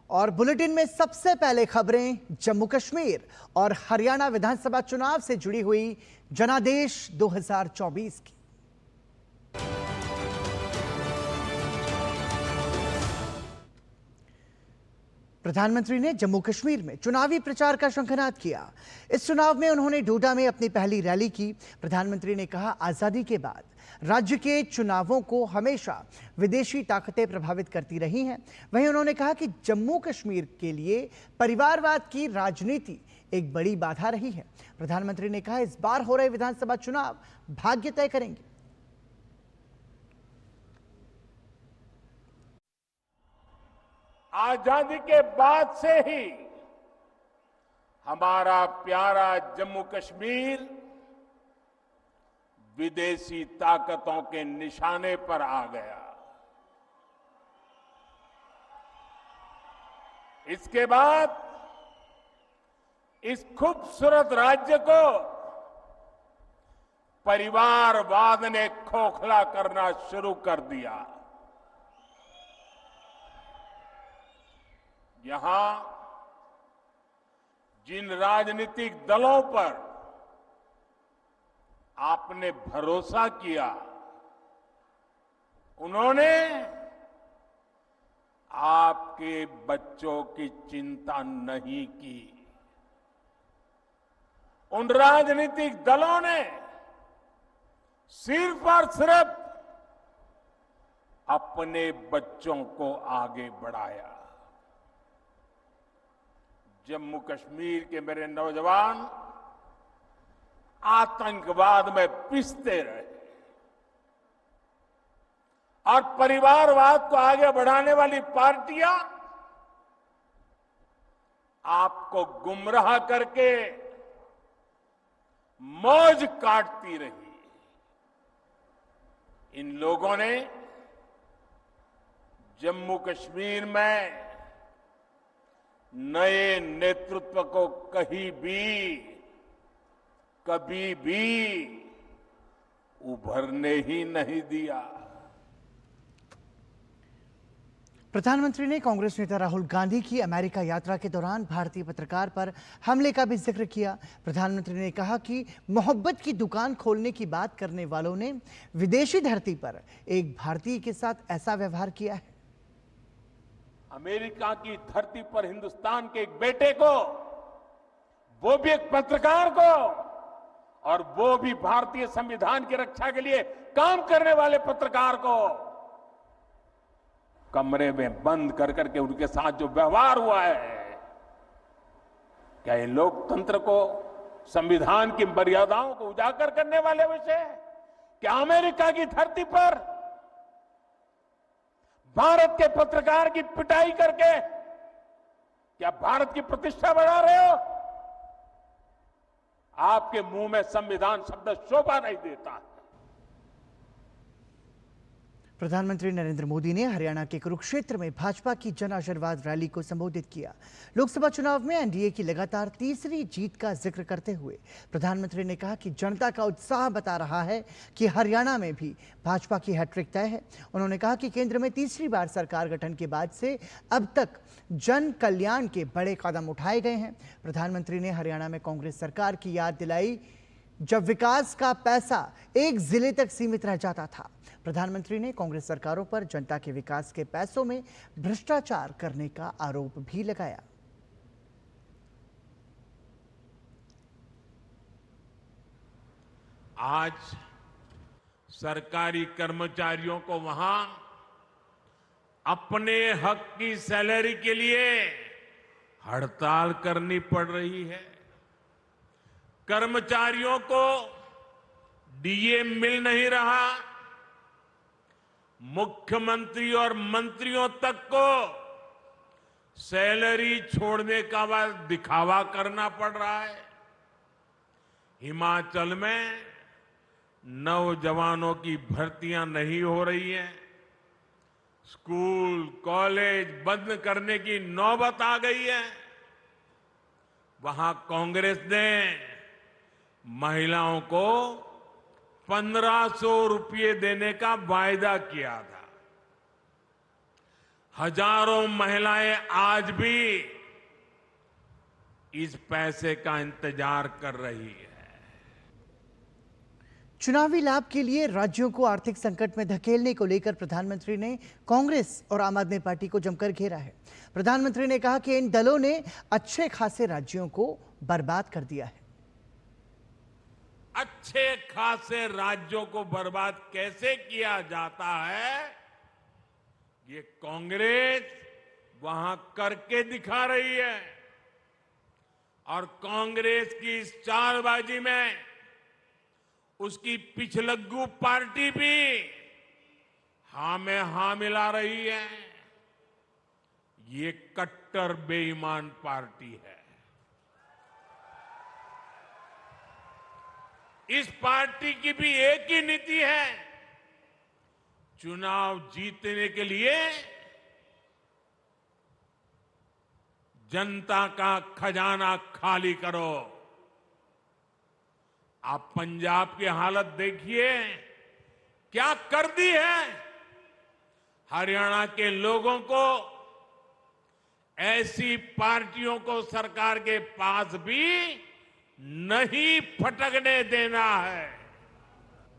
और बुलेटिन में सबसे पहले खबरें जम्मू कश्मीर और हरियाणा विधानसभा चुनाव से जुड़ी हुई जनादेश 2024 की। प्रधानमंत्री ने जम्मू कश्मीर में चुनावी प्रचार का शंखनाद किया। इस चुनाव में उन्होंने डोडा में अपनी पहली रैली की। प्रधानमंत्री ने कहा, आजादी के बाद राज्य के चुनावों को हमेशा विदेशी ताकतें प्रभावित करती रही हैं। वहीं उन्होंने कहा कि जम्मू कश्मीर के लिए परिवारवाद की राजनीति एक बड़ी बाधा रही है। प्रधानमंत्री ने कहा, इस बार हो रहे विधानसभा चुनाव भाग्य तय करेंगे। आजादी के बाद से ही हमारा प्यारा जम्मू कश्मीर विदेशी ताकतों के निशाने पर आ गया। इसके बाद इस खूबसूरत राज्य को परिवारवाद ने खोखला करना शुरू कर दिया। यहां जिन राजनीतिक दलों पर आपने भरोसा किया, उन्होंने आपके बच्चों की चिंता नहीं की। उन राजनीतिक दलों ने सिर्फ और सिर्फ अपने बच्चों को आगे बढ़ाया। जम्मू कश्मीर के मेरे नौजवान आतंकवाद में पिसते रहे और परिवारवाद को आगे बढ़ाने वाली पार्टियां आपको गुमराह करके मौज काटती रही। इन लोगों ने जम्मू कश्मीर में नए नेतृत्व को कभी भी उभरने ही नहीं दिया। प्रधानमंत्री ने कांग्रेस नेता राहुल गांधी की अमेरिका यात्रा के दौरान भारतीय पत्रकार पर हमले का भी जिक्र किया। प्रधानमंत्री ने कहा कि मोहब्बत की दुकान खोलने की बात करने वालों ने विदेशी धरती पर एक भारतीय के साथ ऐसा व्यवहार किया है। अमेरिका की धरती पर हिंदुस्तान के एक बेटे को, वो भी एक पत्रकार को, और वो भी भारतीय संविधान की रक्षा के लिए काम करने वाले पत्रकार को कमरे में बंद कर करके उनके साथ जो व्यवहार हुआ है, क्या ये लोकतंत्र को, संविधान की मर्यादाओं को उजागर करने वाले विषय? क्या अमेरिका की धरती पर भारत के पत्रकार की पिटाई करके क्या भारत की प्रतिष्ठा बढ़ा रहे हो? आपके मुंह में संविधान शब्द शोभा नहीं देता। प्रधानमंत्री नरेंद्र मोदी ने हरियाणा के कुरुक्षेत्र में भाजपा की जन आशीर्वाद रैली को संबोधित किया। लोकसभा चुनाव में एनडीए की लगातार तीसरी जीत का जिक्र करते हुए प्रधानमंत्री ने कहा कि जनता का उत्साह बता रहा है कि हरियाणा में भी भाजपा की हैट्रिक तय है। उन्होंने कहा कि केंद्र में तीसरी बार सरकार गठन के बाद से अब तक जन कल्याण के बड़े कदम उठाए गए हैं। प्रधानमंत्री ने हरियाणा में कांग्रेस सरकार की याद दिलाई, जब विकास का पैसा एक जिले तक सीमित रह जाता था। प्रधानमंत्री ने कांग्रेस सरकारों पर जनता के विकास के पैसों में भ्रष्टाचार करने का आरोप भी लगाया। आज सरकारी कर्मचारियों को वहां अपने हक की सैलरी के लिए हड़ताल करनी पड़ रही है। कर्मचारियों को डीए मिल नहीं रहा। मुख्यमंत्री और मंत्रियों तक को सैलरी छोड़ने का बाद दिखावा करना पड़ रहा है। हिमाचल में नौजवानों की भर्तियां नहीं हो रही हैं। स्कूल कॉलेज बंद करने की नौबत आ गई है। वहां कांग्रेस ने महिलाओं को 1500 रुपये देने का वायदा किया था। हजारों महिलाएं आज भी इस पैसे का इंतजार कर रही है। चुनावी लाभ के लिए राज्यों को आर्थिक संकट में धकेलने को लेकर प्रधानमंत्री ने कांग्रेस और आम आदमी पार्टी को जमकर घेरा है। प्रधानमंत्री ने कहा कि इन दलों ने अच्छे खासे राज्यों को बर्बाद कर दिया है। अच्छे खासे राज्यों को बर्बाद कैसे किया जाता है, ये कांग्रेस वहां करके दिखा रही है। और कांग्रेस की इस चालबाजी में उसकी पिछलग्गू पार्टी भी हां में हां मिला रही है। ये कट्टर बेईमान पार्टी है। इस पार्टी की भी एक ही नीति है, चुनाव जीतने के लिए जनता का खजाना खाली करो। आप पंजाब की हालत देखिए, क्या कर दी है। हरियाणा के लोगों को ऐसी पार्टियों को सरकार के पास भी नहीं फटकने देना है।